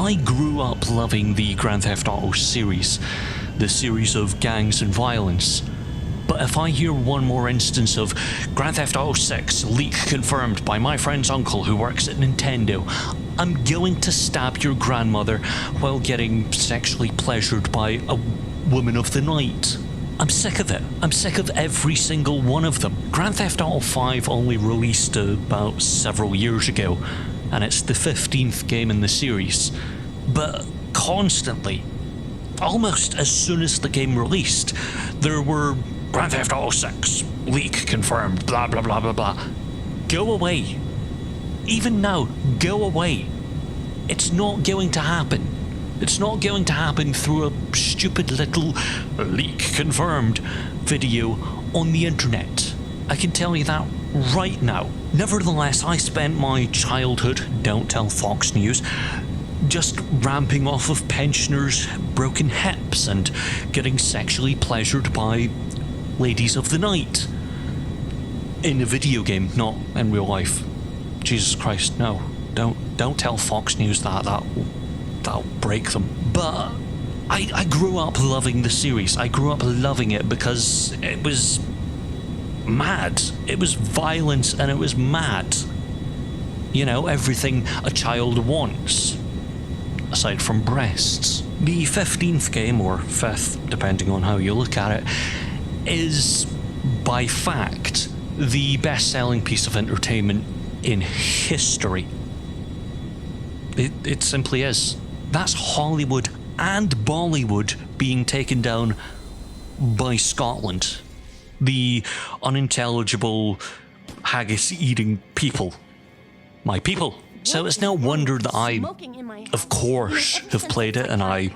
I grew up loving the Grand Theft Auto series, the series of gangs and violence. But if I hear one more instance of Grand Theft Auto 6 leak confirmed by my friend's uncle who works at Nintendo, I'm going to stab your grandmother while getting sexually pleasured by a woman of the night. I'm sick of it. I'm sick of every single one of them. Grand Theft Auto 5 only released about several years ago, and it's the 15th game in the series. But constantly, almost as soon as the game released, there were Grand Theft Auto 6, leak confirmed, blah blah blah blah blah. Go away. Even now, go away. It's not going to happen. It's not going to happen through a stupid little leak confirmed video on the internet. I can tell you that right now. Nevertheless, I spent my childhood, don't tell Fox News, just ramping off of pensioners' broken hips and getting sexually pleasured by ladies of the night. In a video game, not in real life. Jesus Christ, no. Don't tell Fox News that. That'll break them. But I grew up loving the series. I grew up loving it because it was mad. It was violence and it was mad. You know, everything a child wants. Aside from breasts. The 15th game, or 5th, depending on how you look at it, is by fact the best-selling piece of entertainment in history. It simply is. That's Hollywood and Bollywood being taken down by Scotland. The unintelligible, haggis-eating people. My people. So it's no wonder that I, of course, have played it and I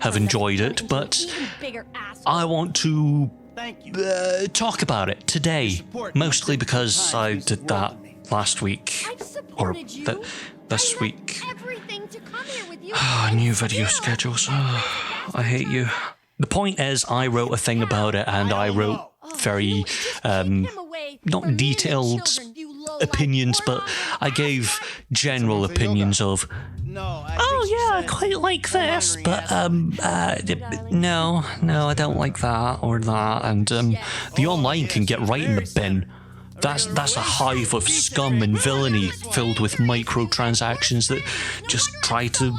have enjoyed it, but I want to talk about it today, mostly because I did that last week, or this week. New video schedules. I hate you. The point is, I wrote a thing about it, and I wrote very, not detailed opinions, but I gave general opinions of, oh yeah, I quite like this, but no, I don't like that or that, and the online can get right in the bin. That's a hive of scum and villainy filled with microtransactions that just try to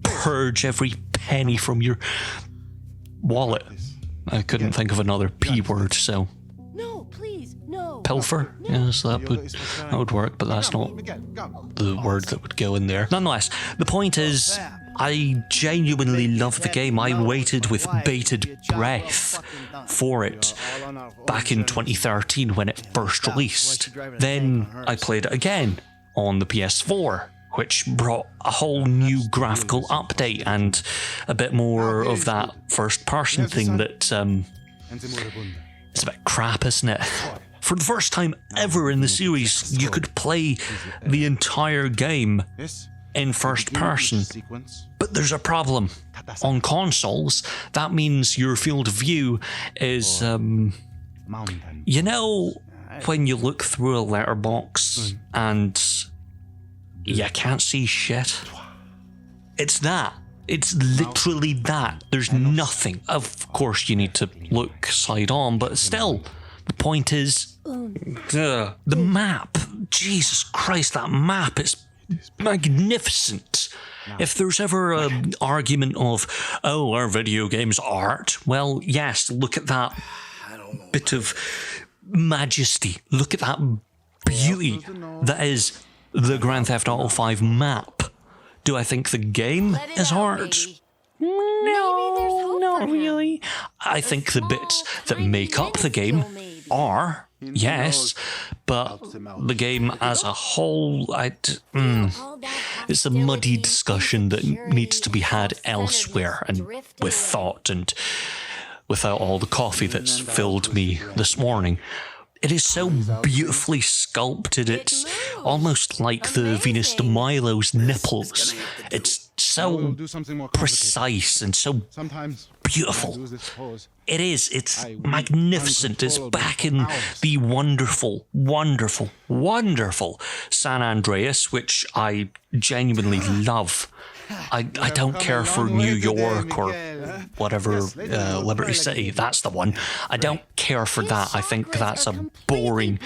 purge every penny from your wallet. I couldn't think of another P word, so... No, please, no. Pilfer? Yes, that would work, but that's not the word that would go in there. Nonetheless, the point is, I genuinely love the game. I waited with bated breath for it back in 2013 when it first released. Then I played it again on the PS4, which brought a whole new graphical update and a bit more of that first-person thing that, it's a bit crap, isn't it? For the first time ever in the series, you could play the entire game in first person. But there's a problem. On consoles, that means your field of view is, you know, when you look through a letterbox and you can't see shit? It's that. It's literally that. There's nothing. Of course, you need to look side on, but still, the point is, the map. Jesus Christ, that map is magnificent. If there's ever an argument of, oh, are video games art? Well, yes, look at that bit of majesty. Look at that beauty that is the Grand Theft Auto 5 map. Do I think the game is art? No, not really. I think the bits that make up the game are, yes, but the game as a whole, it's a muddy discussion that needs to be had elsewhere and with thought and without all the coffee that's filled me this morning. It is so beautifully sculpted, it's almost like the Venus de Milo's nipples. It's so precise and so beautiful. It is, it's magnificent. It's back in the wonderful, wonderful, wonderful San Andreas, which I genuinely love. I don't care for New York or whatever, Liberty City, that's the one. I don't care for that. I think that's a boring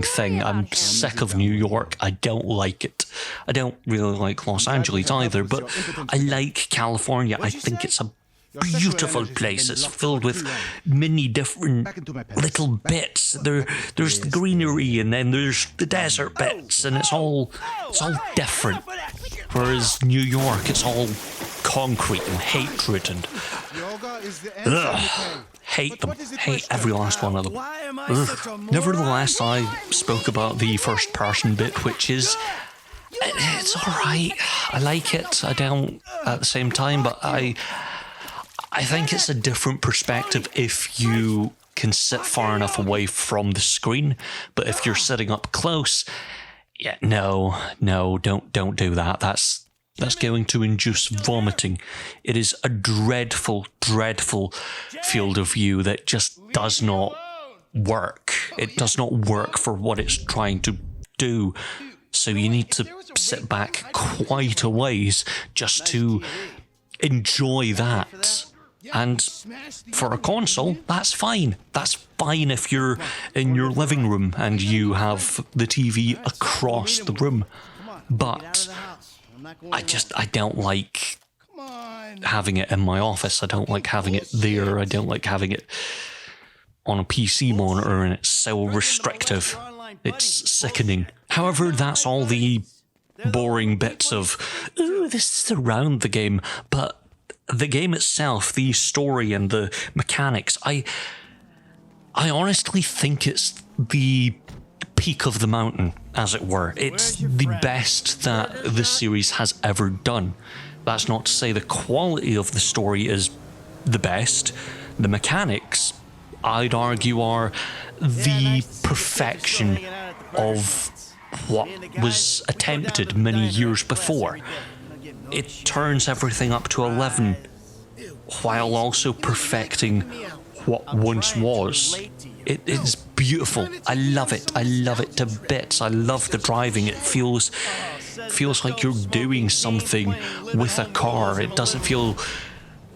thing. I'm sick of New York. I don't like it. I don't really like Los Angeles either, but I like California. I think it's a beautiful place. It's filled with many different little bits. There's the greenery, and then there's the desert bits, and it's all different. Whereas New York, it's all concrete and hatred and hate them. Hate every last one of them. Nevertheless, I spoke about the first person bit, which is it's alright. I like it. I don't at the same time, but I think it's a different perspective if you can sit far enough away from the screen. But if you're sitting up close, yeah, no, don't do that. That's going to induce vomiting. It is a dreadful field of view that just does not work. It does not work for what it's trying to do. So you need to sit back quite a ways just to enjoy that. And for a console, that's fine. That's fine if you're in your living room and you have the TV across the room. But I don't like having it in my office. I don't like having it there. I don't like having it on a PC monitor, and it's so restrictive. It's sickening. However, that's all the boring bits of, ooh, this is around the game. But the game itself, the story and the mechanics, I honestly think it's the peak of the mountain, as it were. It's the best that the series has ever done. That's not to say the quality of the story is the best. The mechanics, I'd argue, are the perfection of what was attempted many years before. It turns everything up to 11 while also perfecting what once was. It is beautiful. I love it. I love it to bits. I love the driving. It feels like you're doing something with a car. It doesn't feel,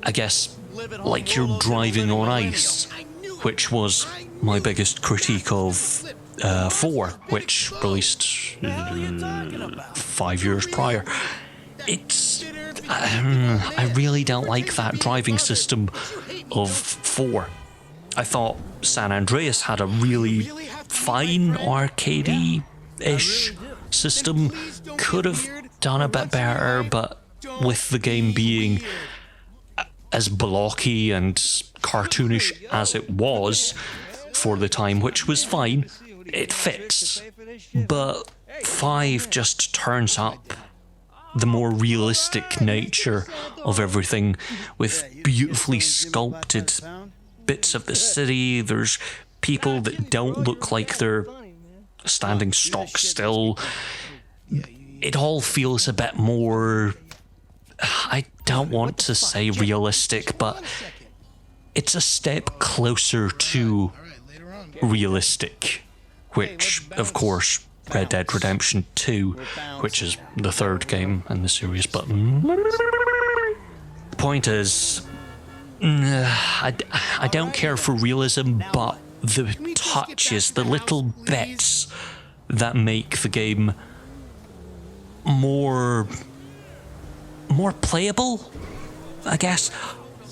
I guess, like you're driving on ice, which was my biggest critique of 4, which released 5 years prior. I really don't like that driving system of 4. I thought San Andreas had a really fine arcadey-ish system. Could have done a bit better, but with the game being as blocky and cartoonish as it was for the time, which was fine, it fits. But 5 just turns up the more realistic nature of everything with beautifully sculpted bits of the city. There's people that don't look like they're standing stock still. It all feels a bit more, I don't want to say realistic, but it's a step closer to realistic, which, of course, Red Dead Redemption 2, which is the third game in the series, but the point is, I don't care for realism, but the touches, the little bits that make the game more playable, I guess,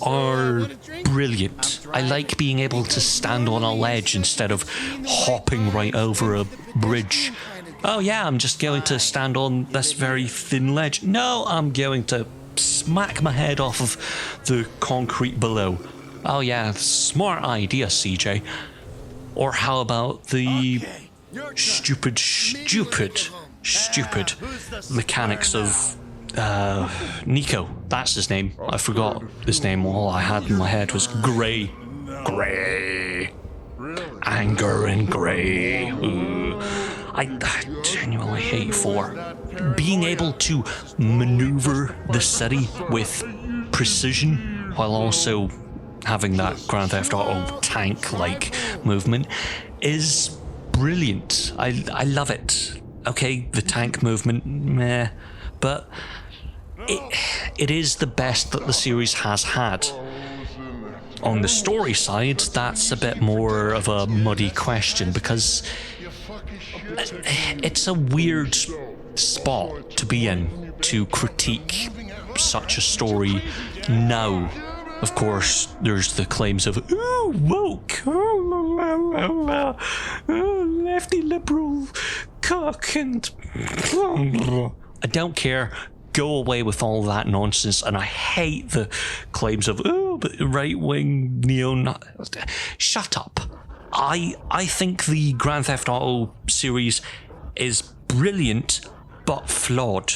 are brilliant. I like being able to stand on a ledge instead of hopping right over a bridge. Oh yeah, I'm just going to stand on this very thin ledge. No, I'm going to smack my head off of the concrete below. Oh yeah, smart idea, CJ. Or how about the stupid mechanics of Nico, that's his name. I forgot his name. All I had in my head was Grey. Anger and Grey. I genuinely hate 4. Being able to maneuver the city with precision while also having that Grand Theft Auto tank-like movement is brilliant. I love it. Okay, the tank movement, meh, but it is the best that the series has had. On the story side, that's a bit more of a muddy question, because it's a weird spot to be in to critique such a story now. Of course, there's the claims of, oh, woke, lefty liberal cock, and I don't care. Go away with all that nonsense, and I hate the claims of, oh, but right-wing Shut up. I think the Grand Theft Auto series is brilliant, but flawed.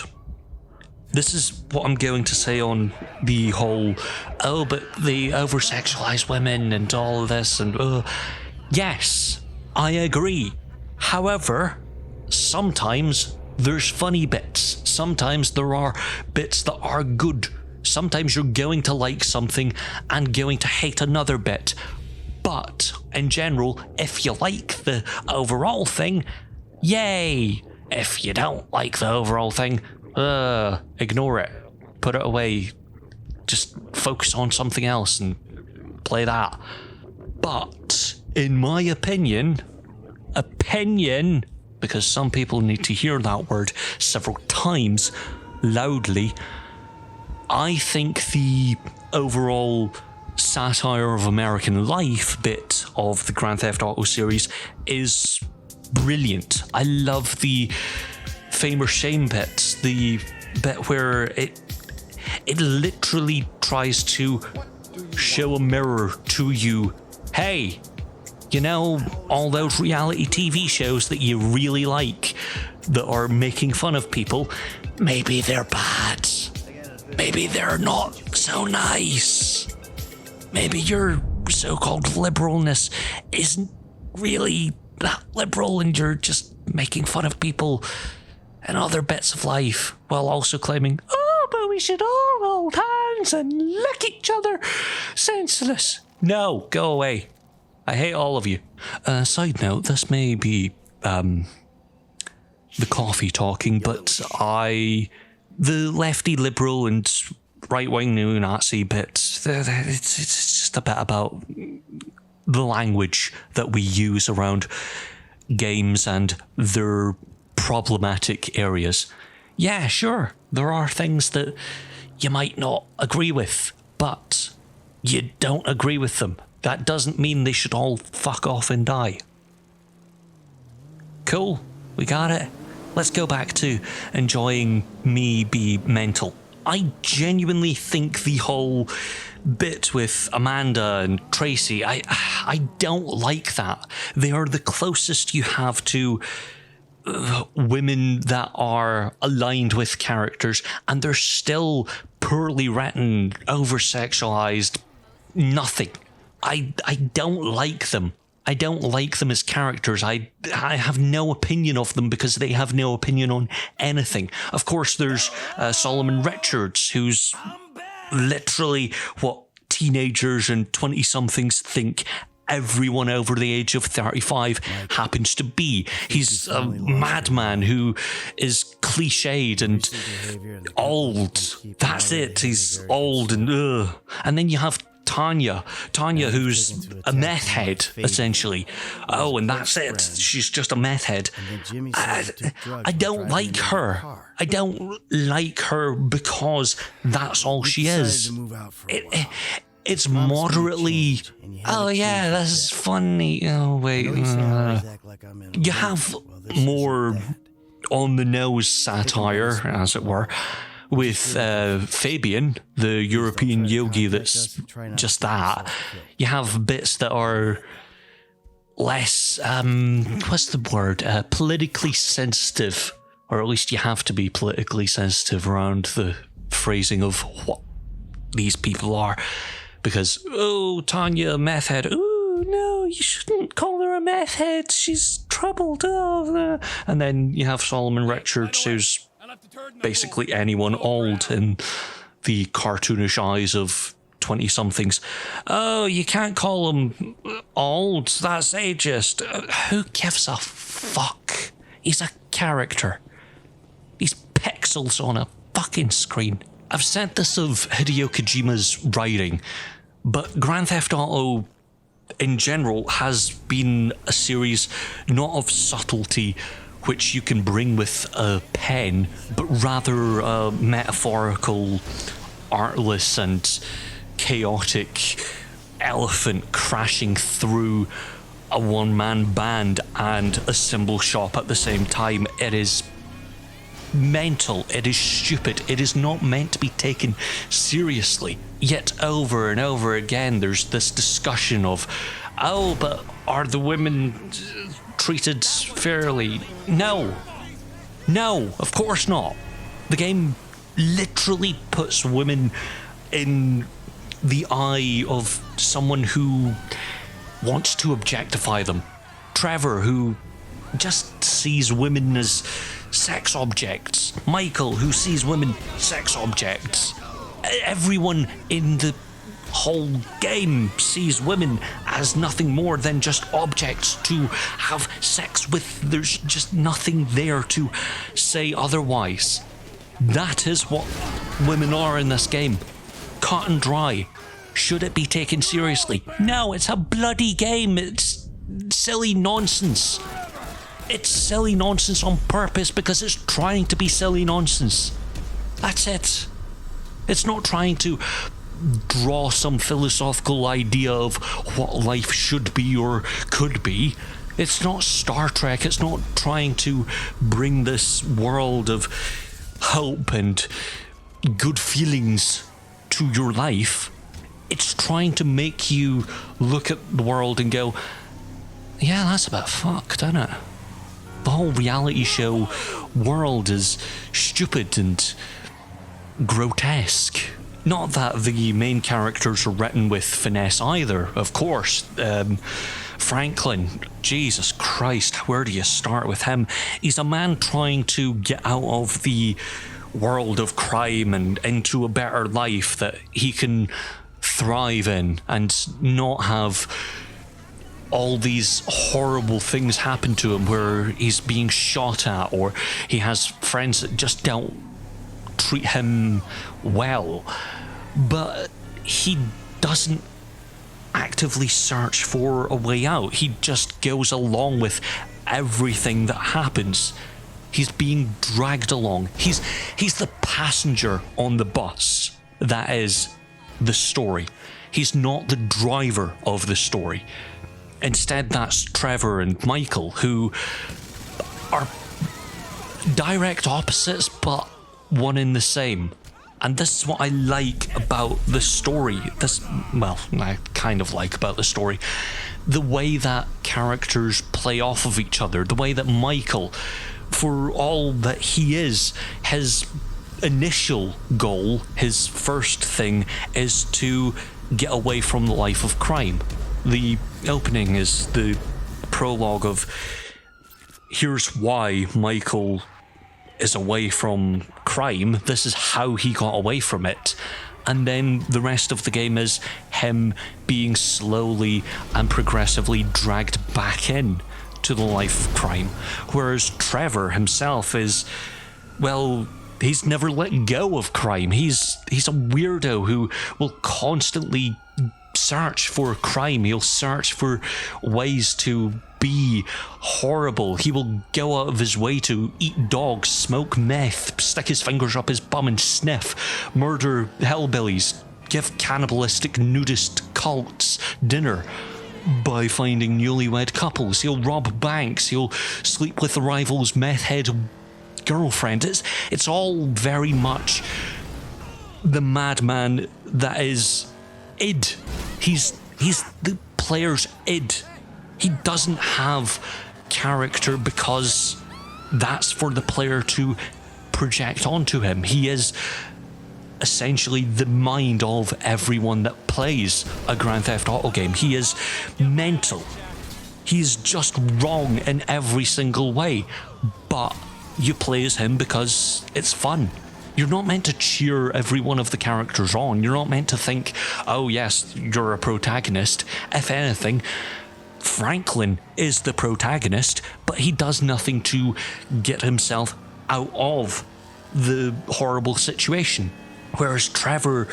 This is what I'm going to say on the whole, oh, but they over-sexualize women and all of this, and yes, I agree. However, sometimes there's funny bits. Sometimes there are bits that are good. Sometimes you're going to like something and going to hate another bit. But in general, if you like the overall thing, yay. If you don't like the overall thing, ignore it. Put it away. Just focus on something else and play that. But in my opinion, because some people need to hear that word several times loudly, I think the overall satire of American life bit of the Grand Theft Auto series is brilliant. I love the fame or shame bit, the bit where it literally tries to show a mirror to you. Hey, you know, all those reality TV shows that you really like that are making fun of people, maybe they're bad. Maybe they're not so nice. Maybe your so-called liberalness isn't really that liberal, and you're just making fun of people and other bits of life while also claiming, oh, but we should all hold hands and lick each other. Senseless. No, go away. I hate all of you. Side note, this may be the coffee talking, but the lefty liberal and right-wing neo-Nazi bits, it's just a bit about the language that we use around games and their problematic areas. Yeah, sure, there are things that you might not agree with, but you don't agree with them. That doesn't mean they should all fuck off and die. Cool, we got it. Let's go back to enjoying me be mental. I genuinely think the whole bit with Amanda and Tracy, I don't like that. They are the closest you have to women that are aligned with characters, and they're still poorly written, over-sexualized, nothing. I don't like them. I don't like them as characters. I have no opinion of them because they have no opinion on anything. Of course, there's Solomon Richards, who's literally what teenagers and 20-somethings think everyone over the age of 35 happens to be. He's a madman who is cliched and old. That's it. He's old and And then you have Tanya, who's a meth head, essentially. Oh, and that's it. She's just a meth head. I don't like her. I don't like her because that's all she is. It's moderately, oh yeah, this is funny. Oh wait, you have more on-the-nose satire, as it were, with Fabian, the European yogi that's just that. You have bits that are less, what's the word, politically sensitive, or at least you have to be politically sensitive around the phrasing of what these people are. Because, oh, Tanya, meth head, oh, no, you shouldn't call her a meth head, she's troubled. Oh. And then you have Solomon Richards, who's basically anyone old in the cartoonish eyes of 20-somethings. Oh, you can't call him old, that's ageist. Who gives a fuck? He's a character. He's pixels on a fucking screen. I've said this of Hideo Kojima's writing, but Grand Theft Auto in general has been a series not of subtlety which you can bring with a pen, but rather a metaphorical, artless and chaotic elephant crashing through a one-man band and a cymbal shop at the same time. It is mental, it is stupid, it is not meant to be taken seriously. Yet over and over again there's this discussion of, oh, but are the women treated fairly? No, of course not. The game literally puts women in the eye of someone who wants to objectify them. Trevor, who just sees women as sex objects. Michael, who sees women sex objects. Everyone in the whole game sees women as nothing more than just objects to have sex with. There's just nothing there to say otherwise. That is what women are in this game. Cut and dry. Should it be taken seriously? No, it's a bloody game. It's silly nonsense. It's silly nonsense on purpose because it's trying to be silly nonsense. That's it. It's not trying to draw some philosophical idea of what life should be or could be. It's not Star Trek. It's not trying to bring this world of hope and good feelings to your life. It's trying to make you look at the world and go, yeah, that's a bit fucked, isn't it? The whole reality show world is stupid and grotesque. Not that the main characters are written with finesse either, of course. Franklin, Jesus Christ, where do you start with him? He's a man trying to get out of the world of crime and into a better life that he can thrive in and not have all these horrible things happen to him where he's being shot at, or he has friends that just don't treat him well. But he doesn't actively search for a way out. He just goes along with everything that happens. He's being dragged along. He's the passenger on the bus. That is the story. He's not the driver of the story. Instead, that's Trevor and Michael, who are direct opposites, but one in the same. And this is what I like about the story. I kind of like about the story. The way that characters play off of each other. The way that Michael, for all that he is, his initial goal, his first thing, is to get away from the life of crime. The opening is the prologue of here's why Michael is away from crime. This is how he got away from it. And then the rest of the game is him being slowly and progressively dragged back in to the life of crime. Whereas Trevor himself is, well, he's never let go of crime. He's a weirdo who will constantly search for crime. He'll search for ways to be horrible. He will go out of his way to eat dogs, smoke meth, stick his fingers up his bum and sniff, murder hellbillies, give cannibalistic nudist cults dinner by finding newlywed couples. He'll rob banks. He'll sleep with the rival's meth head girlfriend. It's all very much the madman that is id. He's the player's id. He doesn't have character because that's for the player to project onto him. He is essentially the mind of everyone that plays a Grand Theft Auto game. He is mental. He's just wrong in every single way. But you play as him because it's fun. You're not meant to cheer every one of the characters on. You're not meant to think, oh yes, you're a protagonist. If anything, Franklin is the protagonist, but he does nothing to get himself out of the horrible situation. Whereas Trevor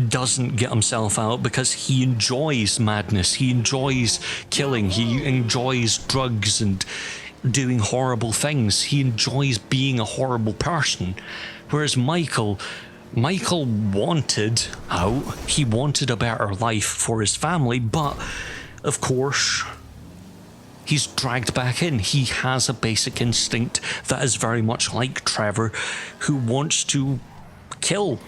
doesn't get himself out because he enjoys madness, he enjoys killing, he enjoys drugs and doing horrible things, he enjoys being a horrible person. Whereas Michael wanted out, he wanted a better life for his family, but of course he's dragged back in. He has a basic instinct that is very much like Trevor, who wants to kill.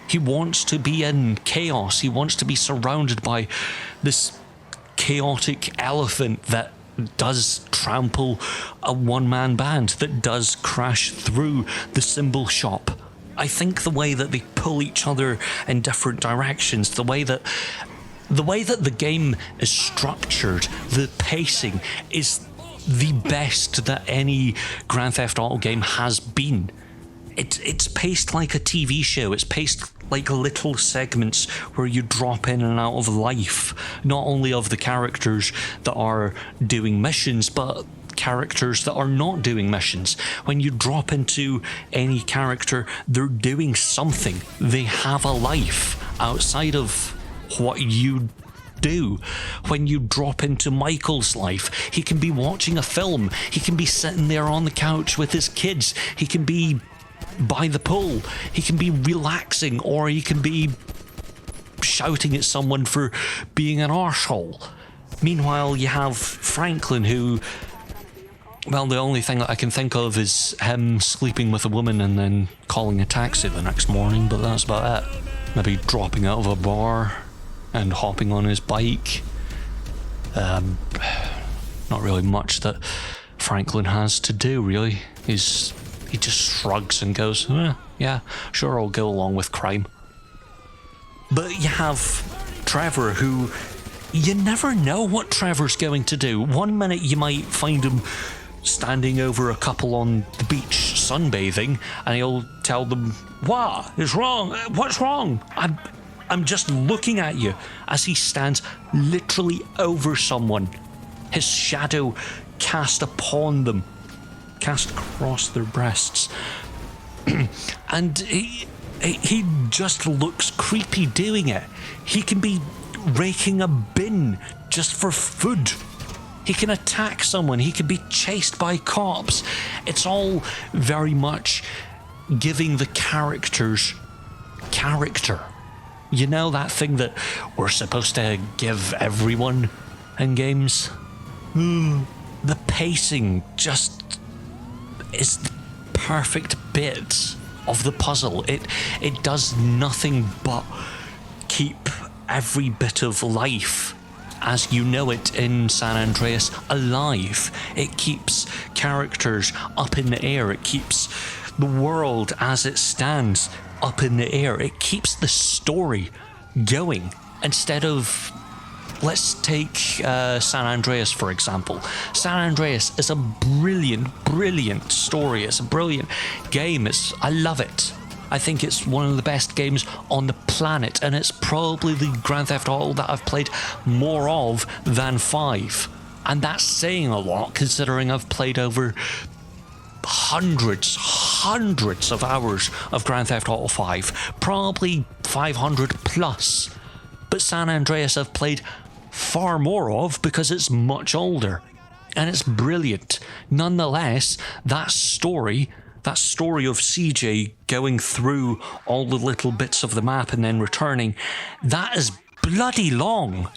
He wants to be in chaos. He wants to be surrounded by this chaotic elephant that does trample a one-man band, that does crash through the cymbal shop. I think the way that they pull each other in different directions, the way that the game is structured, the pacing is the best that any Grand Theft Auto game has been. It's paced like a TV show. It's paced like little segments where you drop in and out of life, not only of the characters that are doing missions, but characters that are not doing missions. When you drop into any character, they're doing something. They have a life outside of what you do. When you drop into Michael's life, he can be watching a film, he can be sitting there on the couch with his kids, he can be by the pool, he can be relaxing, or he can be shouting at someone for being an arsehole. Meanwhile, you have Franklin, who, well, the only thing that I can think of is him sleeping with a woman and then calling a taxi the next morning, but that's about it. Maybe dropping out of a bar and hopping on his bike. Not really much that Franklin has to do, really. He just shrugs and goes, yeah, sure, I'll go along with crime. But you have Trevor, who you never know what Trevor's going to do. One minute you might find him standing over a couple on the beach sunbathing, and he'll tell them, "What is wrong? What's wrong? I'm just looking at you," as he stands literally over someone, his shadow cast upon them, cast across their breasts. And he just looks creepy doing it. He can be raking a bin just for food. He can attack someone. He can be chased by cops. It's all very much giving the characters character. You know, that thing that we're supposed to give everyone in games? The pacing just is the perfect bit of the puzzle. It does nothing but keep every bit of life as you know it in San Andreas alive. It keeps characters up in the air. It keeps the world as it stands up in the air. It keeps the story going. Instead of, let's take San Andreas for example. San Andreas is a brilliant story. It's a brilliant game. I love it. I think it's one of the best games on the planet, and it's probably the Grand Theft Auto that I've played more of than 5. And that's saying a lot, considering I've played over hundreds of hours of Grand Theft Auto 5, probably 500 plus. But San Andreas I've played far more of because it's much older, and it's brilliant. Nonetheless, that story of CJ going through all the little bits of the map and then returning, that is bloody long.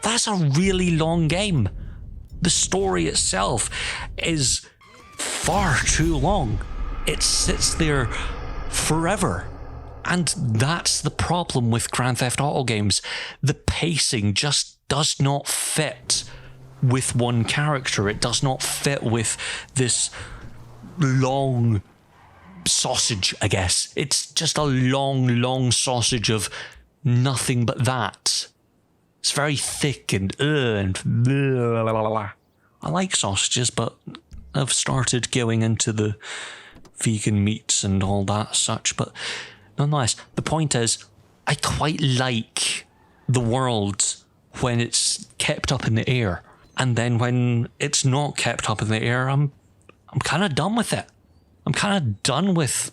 That's a really long game. The story itself is far too long. It sits there forever. And that's the problem with Grand Theft Auto games. The pacing just does not fit with one character. It does not fit with this long sausage, I guess. It's just a long sausage of nothing but that. It's very thick and blah, blah, blah, blah. I like sausages, but I've started going into the vegan meats and all that such. But nonetheless, the point is, I quite like the world when it's kept up in the air. And then when it's not kept up in the air, I'm kind of done with it. I'm kind of done with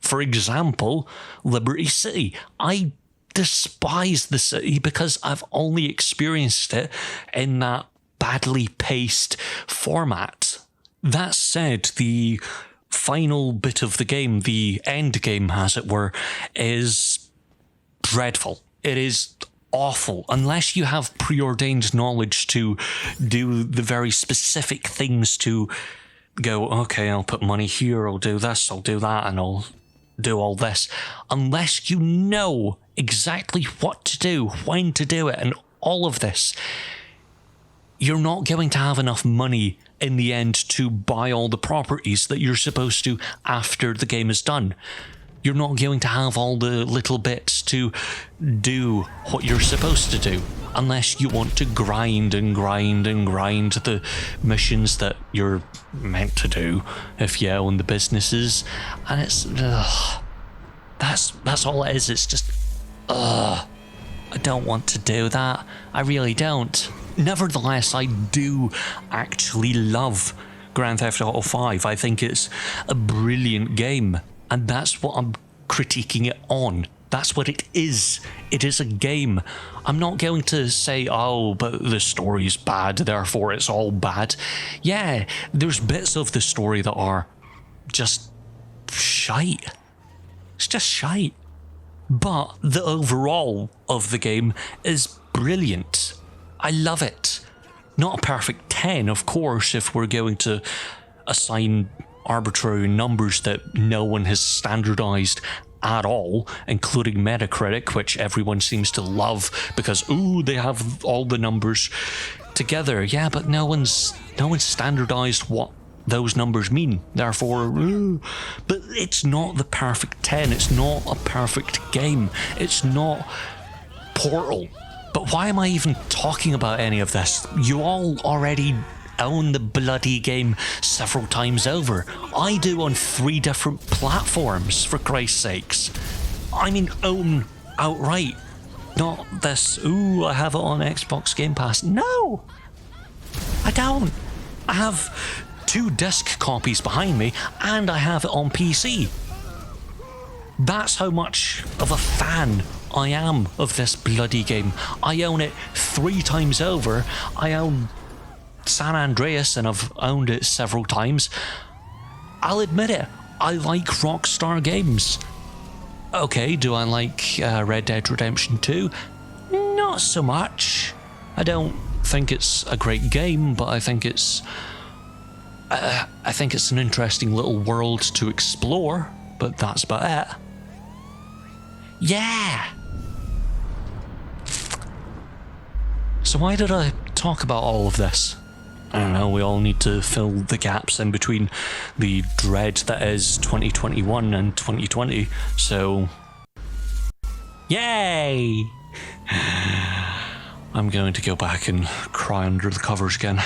For example, Liberty City. I despise the city because I've only experienced it in that badly paced format. That said, the final bit of the game, the end game as it were, is dreadful. It is awful. Unless you have preordained knowledge to do the very specific things to go, okay, I'll put money here, I'll do this, I'll do that, and I'll do all this. Unless you know exactly what to do, when to do it, and all of this, you're not going to have enough money in the end to buy all the properties that you're supposed to after the game is done. You're not going to have all the little bits to do what you're supposed to do unless you want to grind and grind and grind the missions that you're meant to do if you own the businesses. And it's that's all it is. It's just I don't want to do that. I really don't. Nevertheless, I do actually love Grand Theft Auto 5. I think it's a brilliant game, and that's what I'm critiquing it on. That's what it is. It is a game. I'm not going to say, oh, but the story's bad, therefore it's all bad. Yeah, there's bits of the story that are just shite. It's just shite. But the overall of the game is brilliant. I love it. Not a perfect 10, of course, if we're going to assign arbitrary numbers that no one has standardized at all, including Metacritic, which everyone seems to love because, ooh, they have all the numbers together. Yeah, but no one's standardized what those numbers mean. Therefore, but it's not the perfect 10. It's not a perfect game. It's not Portal. But why am I even talking about any of this? You all already own the bloody game several times over. I do on 3 different platforms, for Christ's sakes. I mean, own outright. Not this, ooh, I have it on Xbox Game Pass. No! I don't. I have 2 disc copies behind me, and I have it on PC. That's how much of a fan I am of this bloody game. I own it 3 times over. I own San Andreas, and I've owned it several times. I'll admit it, I like Rockstar games. Okay, do I like Red Dead Redemption 2? Not so much. I don't think it's a great game, but I think it's an interesting little world to explore, but that's about it. Yeah! So why did I talk about all of this? I don't know, we all need to fill the gaps in between the dread that is 2021 and 2020, so... Yay! I'm going to go back and cry under the covers again.